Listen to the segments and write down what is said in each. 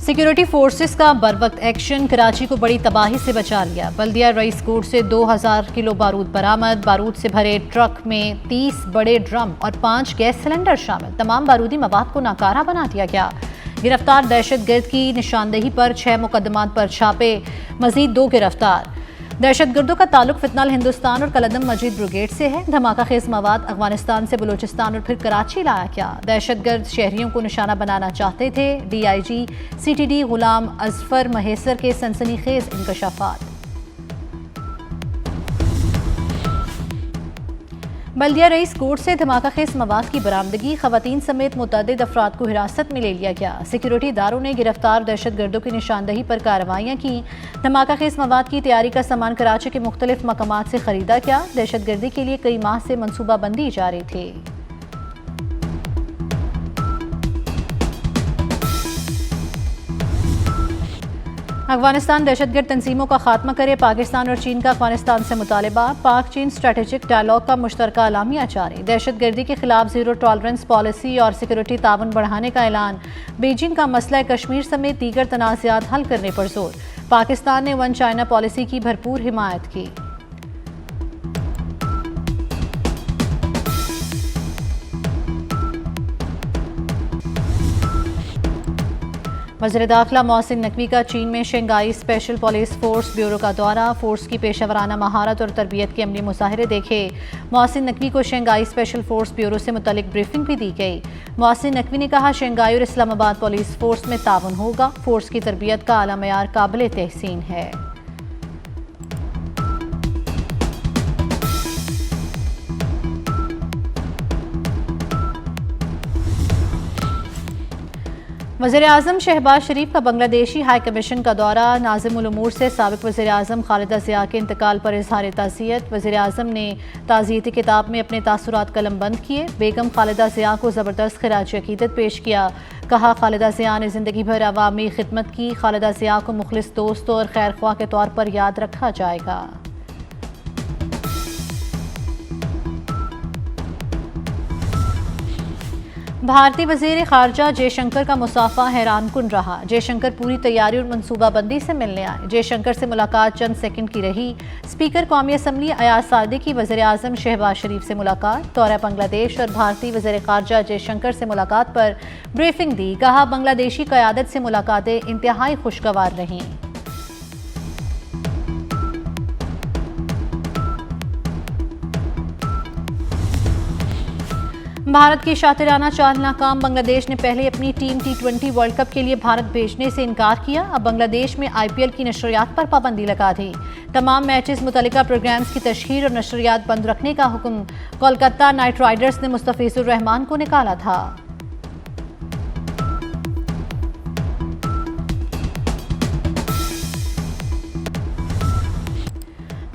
Security forces का बरवक्त action Karachi को बड़ी तबाही से बचा लिया। बल्दिया रईस कोट से 2000 किलो बारूद बरामद। बारूद से भरे ट्रक में 30 बड़े ड्रम और 5 गैस सिलेंडर शामिल। तमाम बारूदी मवाद को नाकारा बना दिया गया। गिरफ्तार दहशतगर्द की निशानदेही पर 6 मुकदमात पर छापे, मजीद 2 गिरफ्तार। दहशतगर्दों का ताल्लुक फितनाल हिंदुस्तान और कलदम मजीद ब्रिगेड से है। धमाका खेज मवाद अफगानिस्तान से बलूचिस्तान और फिर कराची लाया गया। दहशतगर्द शहरियों को निशाना बनाना चाहते थे। DIG CTD गुलाम अजफर महेसर के सनसनीखेज इंकशाफात। बल्दिया रईस कोट से धमाका खेज मवाद की बरामदगी, खवातीन समेत मुतअद्दिद अफराद को हिरासत में ले लिया गया। सिक्योरिटी इदारों ने गिरफ्तार दहशतगर्दों की निशानदही पर कार्रवाइयाँ की। धमाका खेज मवाद की तैयारी का सामान कराची के मुख्तलिफ मकामात से खरीदा गया। दहशतगर्दी के लिए कई माह से मनसूबाबंदी जारी थी। अफगानिस्तान दहशतगर्द तंजीमों का खात्मा करे, पाकिस्तान और चीन का अफगानिस्तान से मुतालबा। पाक चीन स्ट्रेटेजिक डायलॉग का मुश्तरका अलामिया जारी। दहशतगर्दी के खिलाफ जीरो टॉलरेंस पॉलिसी और सिक्योरिटी ताउन बढ़ाने का ऐलान। बीजिंग का मसला कश्मीर समेत दीगर तनाज़ात हल करने पर जोर। पाकिस्तान ने वन चाइना पॉलिसी की भरपूर हिमायत की। वज़ीर दाखिला मोहसिन नकवी का चीन में Shanghai special police force bureau का दौरा। फोर्स की पेशेवराना महारत और तरबियत के अमली मुजाहिरे देखे। मोहसिन नकवी को शंघाई स्पेशल फोर्स ब्यूरो से मुतल्लिक ब्रीफिंग भी दी गई। मोहसिन नकवी ने कहा, शंघाई और इस्लामाबाद पुलिस फोर्स में ताउन होगा। फोर्स की तरबियत का आला मयार काबिल तहसीन है। वज़ीर आज़म शहबाज शरीफ का बांग्लादेशी हाई कमीशन का दौरा। नाज़िमुल उमूर से साबिक़ वज़ीर आज़म खालिदा ज़िया के इंतकाल पर इज़हार ताज़ियत। वज़ीर आज़म ने ताज़ियती किताब में अपने तासुरात कलमबंद किए। बेगम खालिदा ज़िया को ज़बरदस्त खिराज अक़ीदत पेश किया। कहा, खालिदा ज़िया ने ज़िंदगी भर अवामी खिदमत की। खालिदा ज़िया को मुखलिस दोस्त और खैर ख्वाह के तौर पर याद रखा जाएगा। भारतीय वज़ीर ख़ारजा जयशंकर का मुसाफ़ा हैरानकुन रहा। जयशंकर पूरी तैयारी और मनसूबाबंदी से मिलने आए। जयशंकर से मुलाकात चंद सेकंड की रही। स्पीकर कौमी असम्बली अयाज सादी की वज़ीर आज़म शहबाज शरीफ से मुलाकात। दौरा बांग्लादेश और भारतीय वज़ीर ख़ारजा जयशंकर से मुलाकात पर ब्रीफिंग दी। कहा, बांग्लादेशी क़यादत से मुलाकातें इंतहाई खुशगवार रहीं। भारत की शातिराना चाल नाकाम। बांग्लादेश ने पहले अपनी टीम T20 वर्ल्ड कप के लिए भारत भेजने से इनकार किया। अब बांग्लादेश में IPL की नशरियात पर पाबंदी लगा दी। तमाम मैचेस, मुतल्लिका प्रोग्राम्स की तशहीर और नशरियात बंद रखने का हुक्म कोलकाता नाइट राइडर्स ने मुस्तफिजुर रहमान को निकाला था।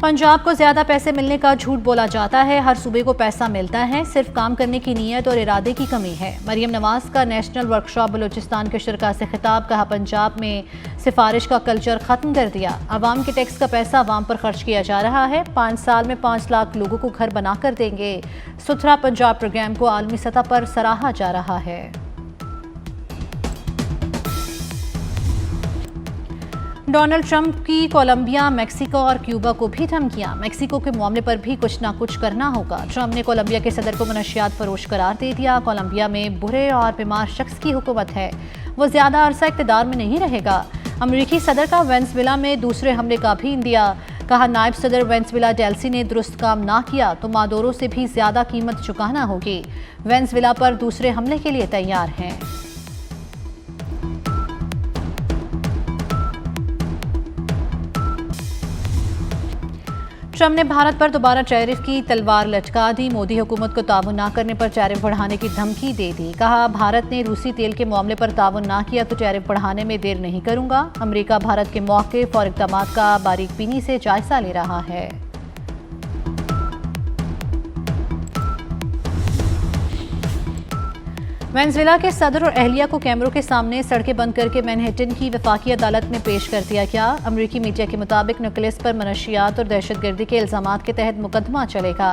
पंजाब को ज्यादा पैसे मिलने का झूठ बोला जाता है। हर सूबे को पैसा मिलता है, सिर्फ काम करने की नीयत और इरादे की कमी है। मरियम नवाज का नेशनल वर्कशॉप बलूचिस्तान के शुरका से खिताब। कहा, पंजाब में सिफारिश का कल्चर खत्म कर दिया। आवाम के टैक्स का पैसा आवाम पर खर्च किया जा रहा है। 5 साल में 5 लाख लोगों को घर बना कर देंगे। सुथरा पंजाब प्रोग्राम को आलमी सतह पर सराहा जा रहा है। डोनाल्ड ट्रंप की कोलंबिया, मेक्सिको और क्यूबा को भी धमकियां। मेक्सिको के मामले पर भी कुछ ना कुछ करना होगा। ट्रंप ने कोलंबिया के सदर को मनशियात फरोश करार दे दिया। कोलंबिया में बुरे और बीमार शख्स की हुकूमत है, वो ज्यादा अरसा इक़्तिदार में नहीं रहेगा। अमरीकी सदर का वेनेज़ुएला में दूसरे हमले का भी इंदिया। कहा, नायब सदर वेनेज़ुएला डेल्सी ने दुरुस्त काम ना किया तो मादोरो से भी ज्यादा कीमत चुकाना होगी। वेनेज़ुएला पर दूसरे हमले के लिए तैयार हैं। ट्रंप ने भारत पर दोबारा टैरिफ की तलवार लटका दी। मोदी हुकूमत को ताउन ना करने पर टैरिफ बढ़ाने की धमकी दे दी। कहा, भारत ने रूसी तेल के मामले पर ताउन ना किया तो टैरिफ बढ़ाने में देर नहीं करूंगा। अमेरिका भारत के मौक़िफ़ और इक़दामात का बारीकबीनी से जायजा ले रहा है। वेनेजुएला के सदर और अहलिया को कैमरों के सामने सड़कें बंद करके मैनहट्टन की वफाकी अदालत में पेश कर दिया गया। अमरीकी मीडिया के मुताबिक निकोलस पर मनशियात और दहशतगर्दी के इल्जामात के तहत मुकदमा चलेगा।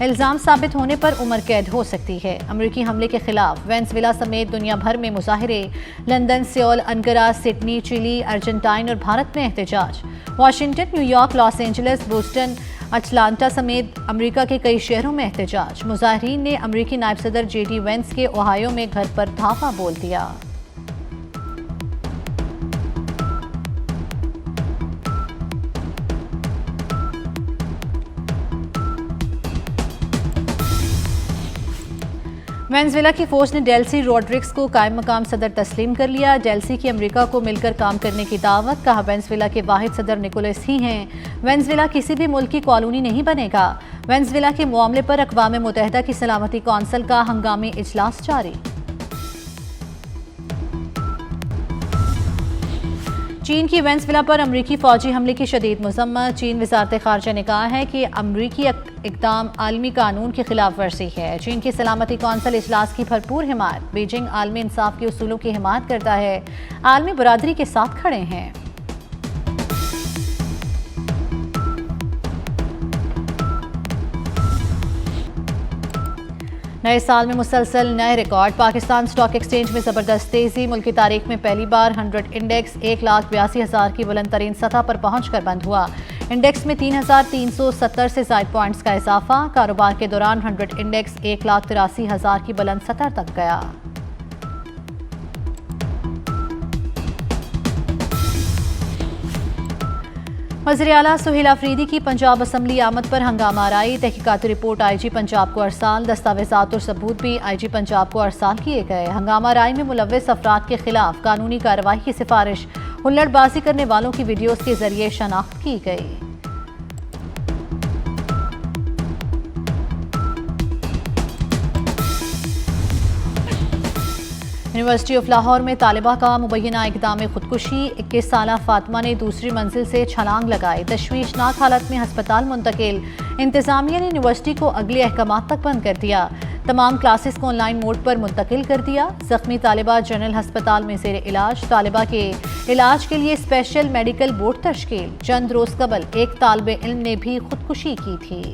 इल्जाम साबित होने पर उम्र कैद हो सकती है। अमरीकी हमले के खिलाफ वेनेजुएला समेत दुनिया भर में मुजाहिरे, London, Seoul, Ankara, Sydney, Chile, Argentine और भारत में एहतजाज। Washington, New York, Los Angeles, Boston, Atlanta समेत अमेरिका के कई शहरों में एहतजाज। मुजाहिरीन ने अमेरिकी नायब सदर JD वेंस के ओहायो में घर पर धावा बोल दिया। वेनेजुएला की फौज ने डेल्सी रोड्रिग्स को कायम मकाम सदर तस्लीम कर लिया। डेल्सी की अमेरिका को मिलकर काम करने की दावत। कहा, वेनेजुएला के वाहिद सदर निकोलस ही हैं। वेनेजुएला किसी भी मुल्क की कॉलोनी नहीं बनेगा। वेनेजुएला के मामले पर अक़वाम मुत्तहिदा की सलामती कौंसिल का हंगामी इजलास जारी। चीन की वेनेजुएला पर अमरीकी फौजी हमले की शदीद मज़म्मत। चीन वज़ारत ख़ारजा ने कहा है कि अमरीकी इक़दाम आलमी कानून की खिलाफ वर्जी है। चीन की सलामती कौंसिल इजलास की भरपूर हिमायत। बीजिंग आलमी इंसाफ के उसूलों की हिमायत करता है। आलमी बरादरी के साथ खड़े हैं। नए साल में मुसलसल नए रिकॉर्ड। पाकिस्तान स्टॉक एक्सचेंज में ज़बरदस्त तेज़ी। मुल्क की तारीख में पहली बार 100 इंडेक्स 1,82,000 की बुलंद तरीन सतह पर पहुंचकर बंद हुआ। इंडेक्स में 3,370 से ज़ायद पॉइंट्स का इजाफा। कारोबार के दौरान 100 इंडेक्स 1,83,000 की बुलंद सतह तक गया। वज़ीर आला सुहेल अफरीदी की पंजाब असम्बली आमद पर हंगामा आराई। तहकीकाती रिपोर्ट IG पंजाब को अरसाल। दस्तावेजात और सबूत भी IG पंजाब को अरसाल किए गए। हंगामा आराई में मुलव्विस अफराद के खिलाफ कानूनी कार्रवाई की सिफारिश। हुल्लड़बाजी करने वालों की वीडियोज़ के जरिए शनाख्त की गई। यूनिवर्सिटी ऑफ लाहौर में तालिबा का मुबैना इक़दाम खुदकुशी। 21 साला फातिमा ने दूसरी मंजिल से छलांग लगाई। तशवीशनाक हालत में हस्पताल मुंतकिल। इंतजामिया ने यूनिवर्सिटी को अगले अहकामात तक बंद कर दिया। तमाम क्लासेस को ऑनलाइन मोड पर मुंतकिल कर दिया। जख्मी तालिबा जनरल हस्पताल में ज़ेर इलाज। तालिबा के इलाज के लिए स्पेशल मेडिकल बोर्ड तश्कील। चंद रोज कबल एक तालिबे इल्म ने भी खुदकुशी की थी।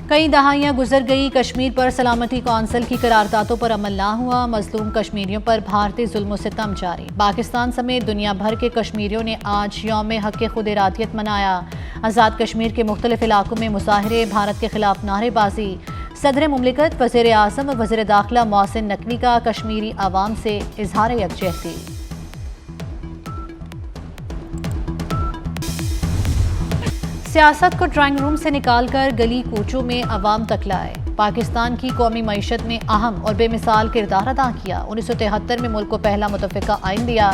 कई दहाइयां गुजर गई। कश्मीर पर सलामती कौंसिल की करारदादों पर अमल ना हुआ। मजलूम कश्मीरियों पर भारतीय जुल्म सितम जारी। पाकिस्तान समेत दुनिया भर के कश्मीरियों ने आज यौम हक खुद इरादियत मनाया। आज़ाद कश्मीर के मुख्तलिफ इलाकों में मुजाहिरे, भारत के खिलाफ नारेबाजी। सदर मुमलिकत, वज़ीर आज़म और वज़ीर दाखिला मोहसिन नकवी का कश्मीरी आवाम से इजहार यकजहती। सियासत को ड्राइंग रूम से निकालकर गली कूचों में अवाम तक लाए। पाकिस्तान की कौमी मईशत में अहम और बेमिसाल किरदार अदा किया। 1973 में मुल्क को पहला मुतफ़िका आइन दिया।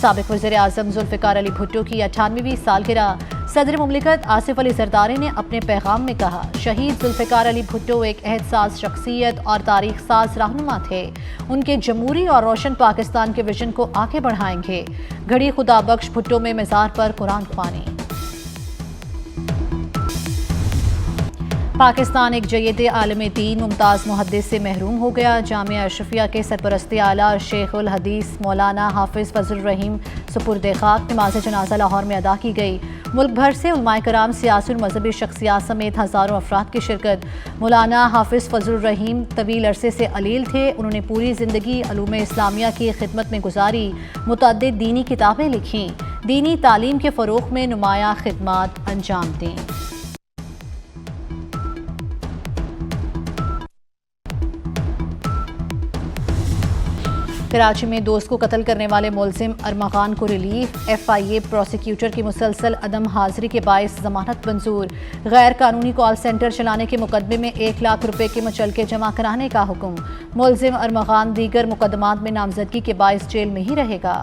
साबिक़ वज़ीर आज़म ज़ुल्फ़िकार अली भुट्टो की 98वीं सालगिरह। सदर मुमलिकत आसिफ अली ज़रदारी ने अपने पैगाम में कहा, शहीद ज़ुल्फ़िकार अली भुट्टो एक अहदसाज़ शख्सियत और तारीख साज रहनुमा थे। उनके जमहूरी और रोशन पाकिस्तान के विजन को आगे बढ़ाएंगे। घड़ी खुदा बख्श भुट्टो में मज़ार पर कुरान ख्वानी। पाकिस्तान एक जय्यद आलम दीन मुमताज़ मुहद्दिस से महरूम हो गया। जामिया अशरफिया के सरपरस्ती आला शेख उल हदीस मौलाना हाफिज़ फजल रहीम सुपुर्द खाक। नमाज जनाजा लाहौर में अदा की गई। मुल्क भर से उलमाए कराम, सियासी और मजहबी शख्सियात समेत हज़ारों अफराद की शिरकत। मौलाना हाफिज़ फजल रहीम तवील अरसे से अलील थे। उन्होंने पूरी ज़िंदगी उलूम इस्लामिया की खिदमत में गुजारी। मुतअद्दिद दीनी किताबें लिखीं। दीनी तालीम के फ़रोग़ में नुमाया खिदमात अंजाम दी। कराची में दोस्त को कत्ल करने वाले मुलजिम अरमगान को रिलीफ। FIA प्रोसिक्यूटर की मुसलसल अदम हाजिरी के बायस जमानत मंजूर। गैर कानूनी कॉल सेंटर चलाने के मुकदमे में 1 लाख रुपए के मुचलके जमा कराने का हुक्म। मुलजिम अरमगान दीगर मुकदमात में नामजदगी के बायस जेल में ही रहेगा।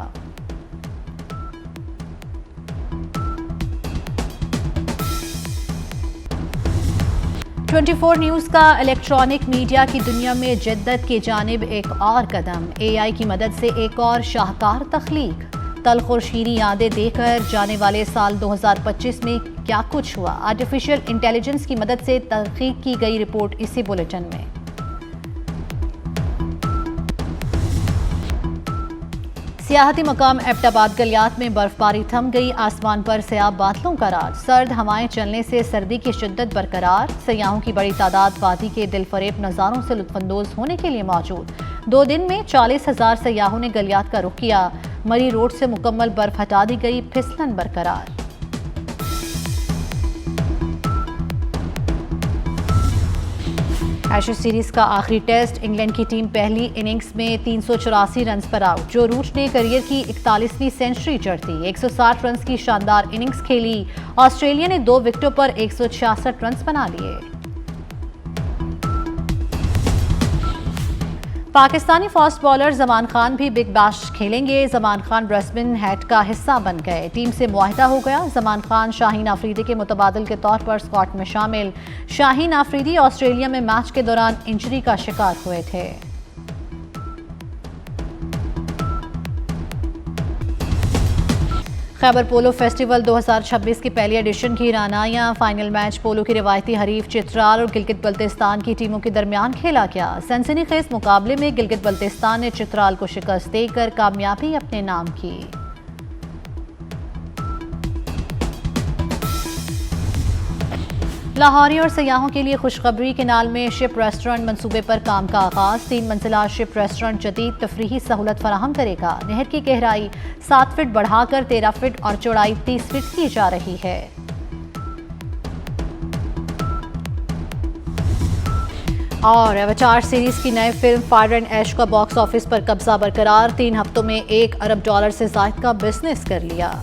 ट्वेंटी फोर न्यूज़ का इलेक्ट्रॉनिक मीडिया की दुनिया में जद्दत की जानिब एक और कदम। AI की मदद से एक और शाहकार तख्लीक। तल्ख और शीरी यादें देकर जाने वाले साल 2025 में क्या कुछ हुआ, आर्टिफिशियल इंटेलिजेंस की मदद से तहकीक की गई रिपोर्ट इसी बुलेटिन में। सियाहती मकाम एबटाबाद गलियात में बर्फबारी थम गई, आसमान पर सयाब बादलों का राज, सर्द हवाएं चलने से सर्दी की शिद्दत बरकरार, सयाहों की बड़ी तादाद वादी के दिलफरेब नज़ारों से लुत्फानंदोज होने के लिए मौजूद। 2 दिन में 40,000 सयाहों ने गलियात का रुख किया, मरी रोड से मुकम्मल बर्फ हटा दी गई, फिसलन बरकरार। एशेज सीरीज का आखिरी टेस्ट, इंग्लैंड की टीम पहली इनिंग्स में 384 रन पर आउट। जो रूट ने करियर की 41वीं सेंचुरी जड़ती, 160 रन की शानदार इनिंग्स खेली। ऑस्ट्रेलिया ने 2 विकेटों पर 166 रन बना लिए। पाकिस्तानी फास्ट बॉलर जमान खान भी बिग बैश खेलेंगे। जमान खान ब्रिस्बेन हैट का हिस्सा बन गए, टीम से मुआहिदा हो गया। जमान खान शाहीन आफरीदी के मुतबादिल के तौर पर स्क्वाड में शामिल। शाहीन आफरीदी ऑस्ट्रेलिया में मैच के दौरान इंजरी का शिकार हुए थे। खैबर पोलो फेस्टिवल 2026 की पहली एडिशन की रानाइयां, फाइनल मैच पोलो की रिवायती हरीफ चित्राल और गिलगित बल्तिस्तान की टीमों के दरमियान खेला गया। सनसनीखेज मुकाबले में गिलगित बल्तिस्तान ने चित्राल को शिकस्त देकर कामयाबी अपने नाम की। लाहौरी और सयाहों के लिए खुशखबरी, केनाल में शिप रेस्टोरेंट मंसूबे पर काम का आगाज। 3 मंजिला शिप रेस्टोरेंट जदीद तफरीही सहूलत फराहम करेगा। नहर की गहराई 7 फीट बढ़ाकर 13 फीट और चौड़ाई 30 फीट की जा रही है। और एवेटार सीरीज की नई फिल्म फायर एंड ऐश का बॉक्स ऑफिस पर कब्जा बरकरार, 3 हफ्तों में $1 अरब से ज़ायद का बिजनेस कर लिया।